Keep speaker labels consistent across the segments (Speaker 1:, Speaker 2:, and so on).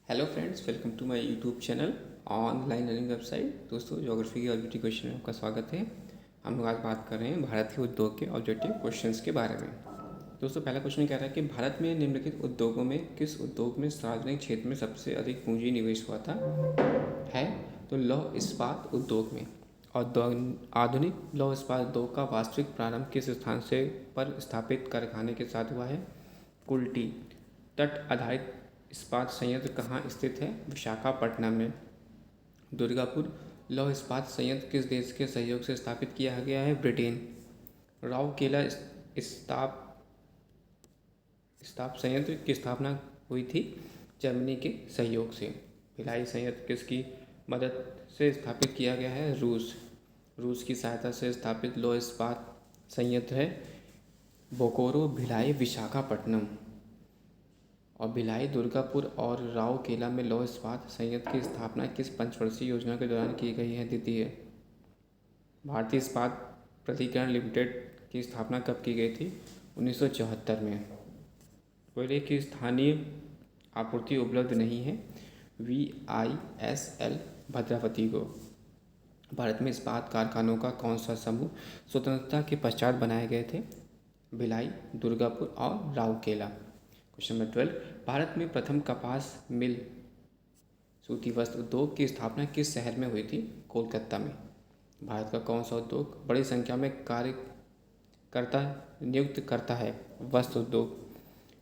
Speaker 1: Hello friends, welcome to my YouTube channel online learning website. दोस्तों, geography के objective question में आपका स्वागत है। हम लोग आज बात कर रहे हैं भारत के उद्योग के ऑब्जेक्टिव क्वेश्चंस के बारे में। दोस्तों, पहला क्वेश्चन कह रहा है कि भारत में निम्नलिखित उद्योगों में किस उद्योग में सार्वजनिक क्षेत्र में सबसे अधिक पूंजी निवेश हुआ था? है तो लौह इस्पात उद्योग में। आधुनिक लौह इस्पात उद्योग का वास्तविक प्रारंभ किस स्थान से पर स्थापित कारखाने के साथ हुआ है? कुल्टी। तट आधारित इस्पात संयंत्र कहाँ स्थित है? विशाखापट्टनम में। दुर्गापुर लौह इस्पात संयंत्र किस देश के सहयोग से स्थापित किया गया है? ब्रिटेन। राउरकेला इस्पात इस्पात संयंत्र की स्थापना हुई थी जर्मनी के सहयोग से। भिलाई संयंत्र किसकी मदद से स्थापित किया गया है? रूस की सहायता से स्थापित लौह इस्पात संयंत्र है बोकारो, भिलाई, विशाखापट्टनम। और भिलाई, दुर्गापुर और राउरकेला में लौह इस्पात संयंत्र की स्थापना किस पंचवर्षीय योजना के दौरान की गई है? द्वितीय। भारतीय इस्पात प्राधिकरण लिमिटेड की स्थापना कब की गई थी? 1974 में। कोयले की स्थानीय आपूर्ति उपलब्ध नहीं है VISL भद्रावती को। भारत में इस्पात कारखानों का कौन सा समूह स्वतंत्रता के पश्चात बनाए गए थे? भिलाई, दुर्गापुर और राउरकेला। क्वेश्चन नंबर 12, भारत में प्रथम कपास मिल सूती वस्त्र उद्योग की स्थापना किस शहर में हुई थी? कोलकाता में। भारत का कौन सा उद्योग बड़ी संख्या में कार्यकर्ता नियुक्त करता है? वस्त्र उद्योग।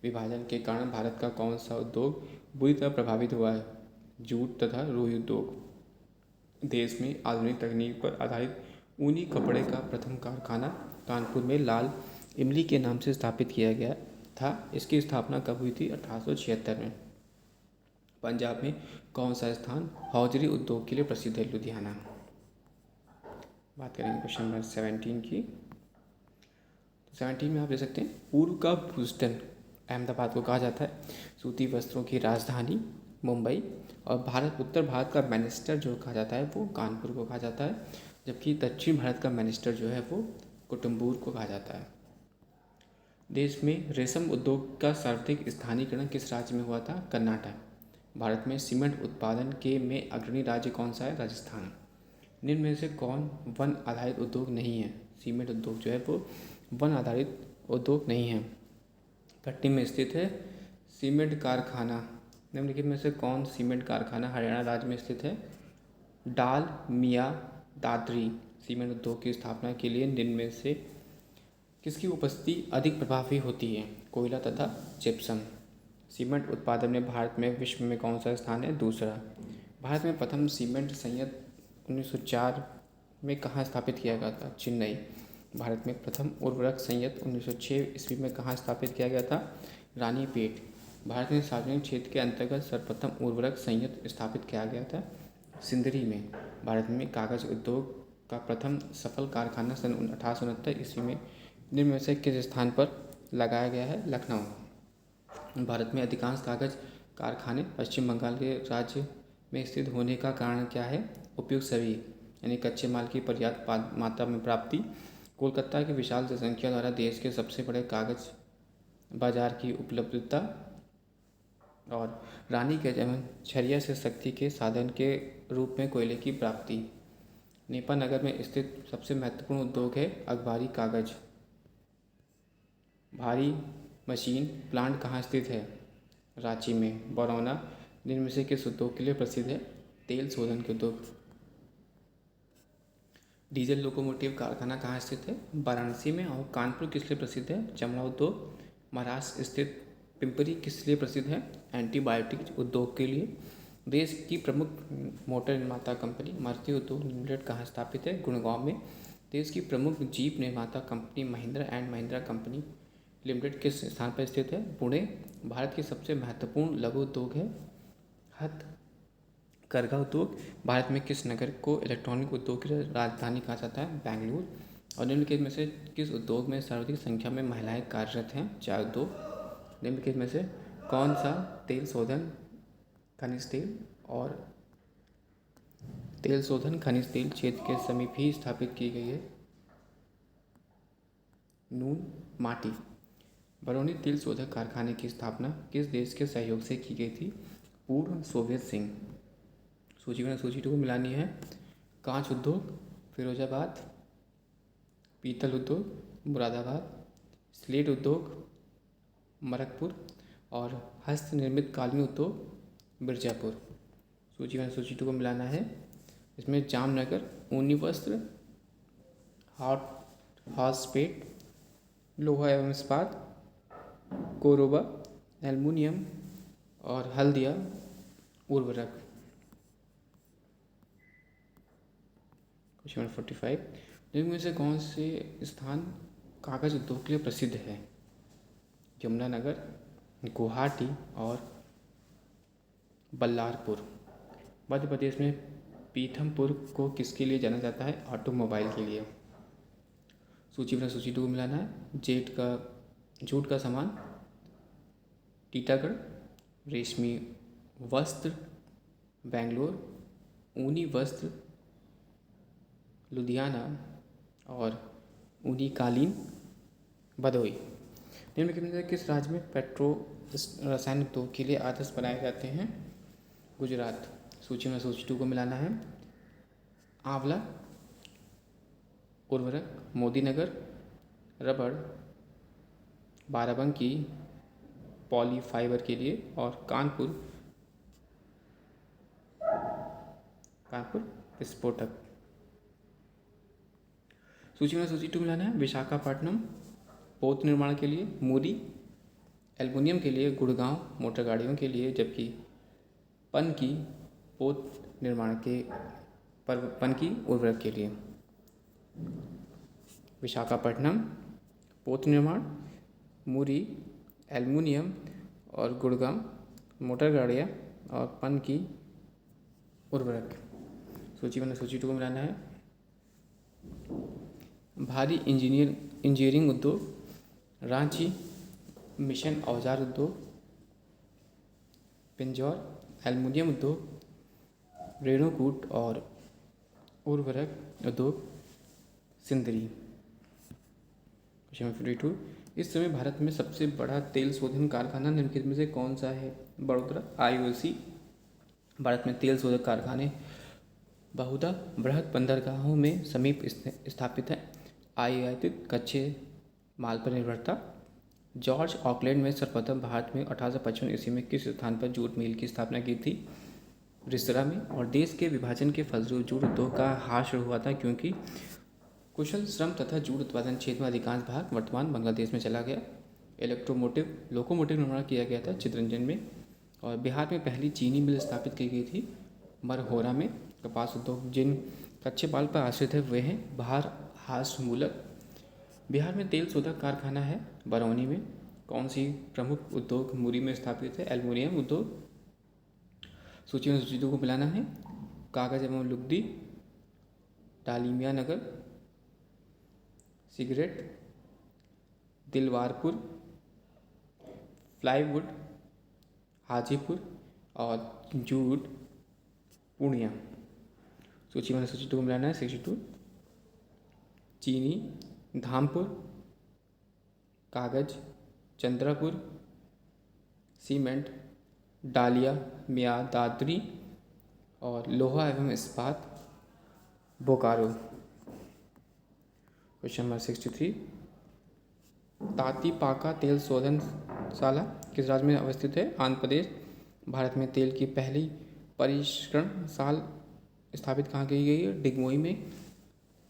Speaker 1: विभाजन के कारण भारत का कौन सा उद्योग बुरी तरह प्रभावित हुआ है? जूट तथा रुई उद्योग। देश में आधुनिक तकनीक पर आधारित ऊनी कपड़े का प्रथम कारखाना कानपुर में लाल इमली के नाम से स्थापित किया गया था। इसकी स्थापना कब हुई थी? 1876 में। पंजाब में कौन सा स्थान हौजरी उद्योग के लिए प्रसिद्ध है? लुधियाना। बात करेंगे क्वेश्चन नंबर 17 की। 17 में आप देख सकते हैं पूर्व का ह्यूस्टन अहमदाबाद को कहा जाता है, सूती वस्त्रों की राजधानी मुंबई। और उत्तर भारत का मैनचेस्टर जो कहा जाता है वो कानपुर को कहा जाता है, जबकि दक्षिण भारत का मैनचेस्टर जो है वो कुटुम्बूर को कहा जाता है। देश में रेशम उद्योग का सर्वाधिक स्थानीयकरण किस राज्य में हुआ था? कर्नाटक। भारत में सीमेंट उत्पादन के में अग्रणी राज्य कौन सा है? राजस्थान। निम्न में से कौन वन आधारित उद्योग नहीं है? सीमेंट उद्योग जो है वो वन आधारित उद्योग नहीं है। कटनी में स्थित है सीमेंट कारखाना। निम्नलिखित में से कौन सीमेंट कारखाना हरियाणा राज्य में स्थित है? डाल मियाँ दादरी। सीमेंट उद्योग की स्थापना के लिए निम्न में से किसकी उपस्थिति अधिक प्रभावी होती है? कोयला तथा जिप्सम। सीमेंट उत्पादन में भारत में विश्व में कौन सा स्थान है? दूसरा। भारत में प्रथम सीमेंट संयंत्र 1904 में कहाँ स्थापित किया गया था? चेन्नई। भारत में प्रथम उर्वरक संयंत्र 1906 ईस्वी में कहाँ स्थापित किया गया था? रानीपेट। भारत में सार्वजनिक क्षेत्र के अंतर्गत सर्वप्रथम उर्वरक संयंत्र स्थापित किया गया था सिंदरी में। भारत में कागज उद्योग का प्रथम सफल कारखाना सन 1869 ईस्वी में निम्न में से किस स्थान पर लगाया गया है? लखनऊ। भारत में अधिकांश कागज कारखाने पश्चिम बंगाल के राज्य में स्थित होने का कारण क्या है? उपयुक्त सभी यानी कच्चे माल की पर्याप्त मात्रा में प्राप्ति। कोलकाता की विशाल जनसंख्या द्वारा देश के सबसे बड़े कागज बाजार की उपलब्धता। और रानी के जन्म छरिया से शक्ति के साधन के रूप में कोयले की प्राप्ति। नेपा नगर में स्थित सबसे महत्वपूर्ण उद्योग है अखबारी कागज। भारी मशीन प्लांट कहाँ स्थित है? रांची में। बरौना निम्न में से किस उद्योग के लिए प्रसिद्ध है? तेल शोधन के उद्योग। डीजल लोकोमोटिव कारखाना कहाँ स्थित है? वाराणसी में। और कानपुर किस लिए प्रसिद्ध है? चमड़ा उद्योग। महाराष्ट्र स्थित पिंपरी किस लिए प्रसिद्ध है? एंटीबायोटिक उद्योग के लिए। देश की प्रमुख मोटर निर्माता कंपनी मारुति उद्योग लिमिटेड कहाँ स्थापित है? गुड़गांव में। देश की प्रमुख जीप निर्माता company Mahindra and Mahindra company limited किस स्थान पर स्थित है? पुणे। भारत की सबसे महत्वपूर्ण लघु उद्योग है हथकरघा उद्योग। भारत में किस नगर को इलेक्ट्रॉनिक उद्योग की राजधानी कहा जाता है? बेंगलुरु। और निम्नलिखित में से किस उद्योग में सर्वाधिक संख्या में महिलाएं कार्यरत हैं? चाय उद्योग। निम्नलिखित में से कौन सा तेल शोधन खनिज तेल और तेल शोधन खनिज तेल क्षेत्र के समीप ही स्थापित की गई है? नून माटी। बरौनी तेल शोधक कारखाने की स्थापना किस देश के सहयोग से की गई थी? पूर्व सोवियत संघ। सूची 2 को मिलानी है। कांच उद्योग फिरोजाबाद, पीतल उद्योग मुरादाबाद, स्लेट उद्योग मरकपुर और हस्त निर्मित कालीन उद्योग मिर्ज़ापुर। सूची 2 को मिलाना है। इसमें जामनगर ऊनी वस्त्र, हॉर्सपेट लोहा एवं इस्पात, कोरोबा एल्युमिनियम और हल्दिया उर्वरक। क्वेश्चन 45, निम्न में से कौन से स्थान कागज उद्योग के लिए प्रसिद्ध है? यमुनानगर, गुवाहाटी और बल्लारपुर। मध्य प्रदेश में पीथमपुर को किसके लिए जाना जाता है? ऑटोमोबाइल के लिए। सूची 2 मिलाना है। जूट का सामान टीटागढ़, रेशमी वस्त्र बेंगलोर, ऊनी वस्त्र लुधियाना और ऊनी कालीन भदोई। निम्नलिखित में से किस राज्य में पेट्रो रसायन उद्योग के लिए आदर्श बनाए जाते हैं? गुजरात। सूची 2 को मिलाना है। आंवला उर्वरक मोदीनगर, रबड़ बाराबंकी पॉलीफाइबर के लिए और कानपुर विस्फोटक। सूची 2 मिलाना है। विशाखापट्टनम पोत निर्माण के लिए, मूरी एल्युमिनियम के लिए, गुड़गांव मोटर गाड़ियों के लिए, जबकि पनकी पोत निर्माण के पनकी उर्वरक के लिए। विशाखापट्टनम पोत निर्माण, मूरी एल्युमिनियम और गुड़गांव मोटर गाड़ियाँ और पनकी उर्वरक। सूची 2 को मिलाना है। भारी इंजीनियरिंग उद्योग रांची, मिशन औजार उद्योग पिंजौर, एल्युमिनियम उद्योग रेणुकूट और उर्वरक उद्योग सिंदरी। क्वेश्चन 52, इस समय भारत में सबसे बड़ा तेल शोधन कारखाना निम्नलिखित में से कौन सा है? बड़ोदरा IOC। भारत में तेल शोधक कारखाने बहुधा बृहद बंदरगाहों में समीप स्थापित है। आयातित कच्चे माल पर निर्भरता। जॉर्ज ऑकलैंड में सर्वप्रथम भारत में 1855 ईस्वी में किस स्थान पर जूट मिल की स्थापना की थी? रिसरा में। और देश के विभाजन के फलस्वरूप जूट उद्योग का हार शुरू हुआ था क्योंकि कुशल श्रम तथा जूट उत्पादन क्षेत्र में अधिकांश भाग वर्तमान बांग्लादेश में चला गया। लोकोमोटिव निर्माण किया गया था चितरंजन में। और बिहार में पहली चीनी मिल स्थापित की गई थी मरहोरा में। कपास उद्योग जिन कच्चे माल पर आश्रित है वे हैं भार हास्य मूलक। बिहार में तेल शोधक कारखाना है बरौनी में। कौन सी प्रमुख उद्योग मुरी में स्थापित है? एल्युमिनियम उद्योग। सूची 2 को मिलाना है। कागज एवं लुगदी डालिमिया नगर, सिगरेट दिलवारपुर, प्लाईवुड हाजीपुर और जूट पूर्णिया। सूची 2 को मिलाना है। 62, चीनी धामपुर, कागज चंद्रापुर, सीमेंट डालिया मियादाद्री और लोहा एवं इस्पात बोकारो। क्वेश्चन नंबर 63, तातीपाका तेल शोधनशाला किस राज्य में अवस्थित है? आंध्र प्रदेश। भारत में तेल की पहली परिष्करण साल स्थापित कहाँ की गई है? डिगमोई में।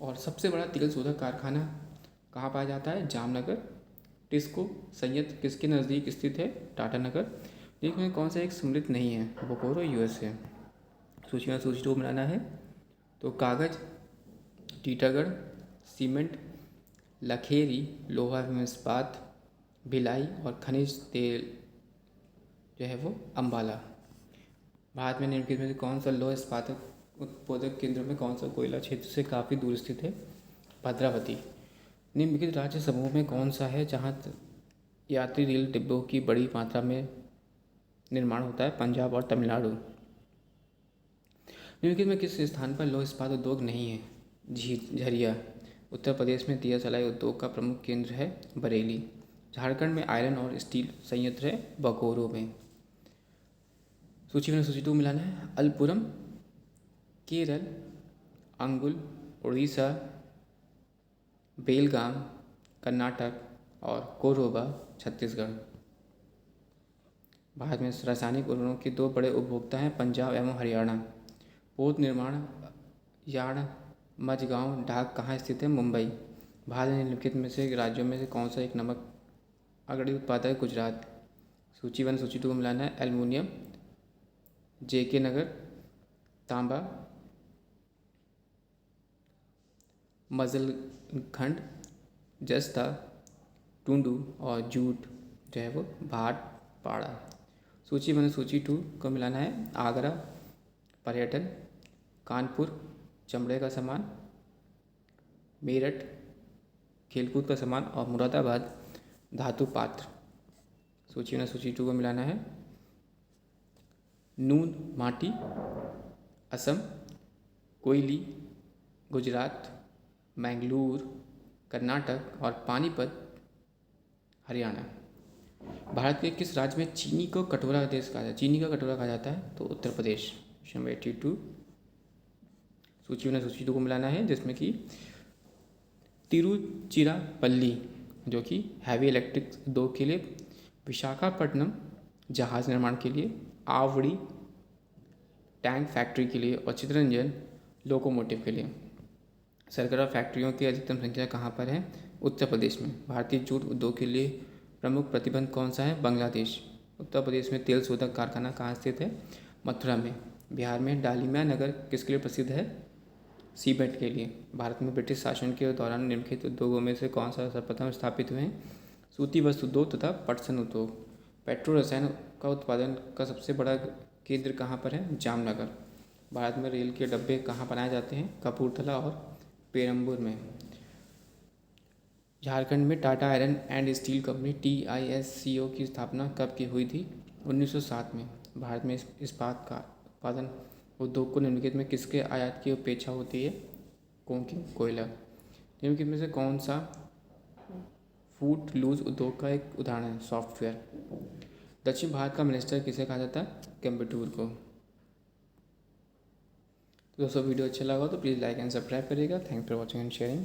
Speaker 1: और सबसे बड़ा तेल शोधक कारखाना कहाँ पाया जाता है? जामनगर। टिस्को संयंत्र किसके नज़दीक स्थित है? टाटानगर। देखिए कौन सा एक सम्मिलित नहीं है? बोकारो USA। सूची 2 बनाना है। तो कागज टीटागढ़, सीमेंट लखेरी, लोहा एवं इस्पात भिलाई और खनिज तेल जो है वो अम्बाला। भारत में निम्नलिखित में से कौन सा लौह इस्पात उत्पादक केंद्र में कौन सा कोयला क्षेत्र से काफ़ी दूर स्थित है? भद्रावती। निम्नलिखित राज्य समूह में कौन सा है जहाँ यात्री रेल डिब्बों की बड़ी मात्रा में निर्माण होता है? पंजाब और तमिलनाडु। निम्नलिखित में किस स्थान पर लौह इस्पात उद्योग नहीं है? झरिया। उत्तर प्रदेश में दिया सलाई उद्योग का प्रमुख केंद्र है बरेली। झारखंड में आयरन और स्टील संयंत्र है बकोरो में। सूची 1 सूची 2 मिलाना है। अलपुरम केरल, अंगुल उड़ीसा, बेलगाम कर्नाटक और कोरबा छत्तीसगढ़। भारत में रासायनिक उर्वरकों के 2 बड़े उपभोक्ता हैं, पंजाब एवं हरियाणा। पोत निर्माण यार्ड मझगांव ढाक कहाँ स्थित है? मुंबई। भारत में निम्नलिखित में से राज्यों में से कौन सा एक नमक अग्रणी उत्पादक है? गुजरात। सूची 1 सूची 2 मिलाना है। एल्युमिनियम JK नगर, तांबा मजलखंड, जस्ता टुंडू और जूट जो है वो भाटपाड़ा। सूची 1 सूची 2 को मिलाना है। आगरा पर्यटन, कानपुर चमड़े का सामान, मेरठ खेलकूद का सामान और मुरादाबाद धातु पात्र। सूची 1 सूची 2 को मिलाना है। नून माटी असम, कोयली गुजरात, मैंगलोर कर्नाटक और पानीपत हरियाणा। भारत के किस राज्य में चीनी को कटोरा देश कहा जाता है? चीनी का कटोरा कहा जाता है तो उत्तर प्रदेश। क्वेश्चन 82। सूची 1 सूची 2 को मिलाना है, जिसमें कि तिरुचिरापल्ली जो कि हैवी इलेक्ट्रिक उद्योग के लिए, विशाखापट्टनम जहाज निर्माण के लिए, आवड़ी टैंक फैक्ट्री के लिए और चितरंजन लोकोमोटिव के लिए। सरगरा फैक्ट्रियों की अधिकतम संख्या कहाँ पर है? उत्तर प्रदेश में। भारतीय जूट उद्योग के लिए प्रमुख प्रतिबंध कौन सा है? बांग्लादेश। उत्तर प्रदेश में तेल शोधक कारखाना कहाँ स्थित है? मथुरा में। बिहार में डालिमिया नगर किसके लिए प्रसिद्ध है? सीमेंट के लिए। भारत में ब्रिटिश शासन के दौरान निम्नलिखित उद्योगों में से कौन सा सर्वप्रथम स्थापित हुए हैं? सूती वस्त्र उद्योग तथा पटसन उद्योग। पेट्रो रसायन का उत्पादन का सबसे बड़ा केंद्र कहाँ पर है? जामनगर। भारत में रेल के डब्बे कहाँ बनाए जाते हैं? कपूरथला और पेरम्बूर में। झारखंड में Tata iron and steel company TISCO की स्थापना कब की हुई थी? 1907 में। भारत में इस्पात का उत्पादन उद्योग को निम्नलिखित में किसके आयात की अपेक्षा होती है? कोकिंग कोयला। निम्नलिखित में से कौन सा फूड लूज उद्योग का एक उदाहरण है? सॉफ्टवेयर। दक्षिण भारत का मिनिस्टर किसे कहा जाता है? कम्बटूर को। तो दोस्तों वीडियो अच्छा लगा तो प्लीज़ लाइक एंड सब्सक्राइब करिएगा। Thank for watching and sharing.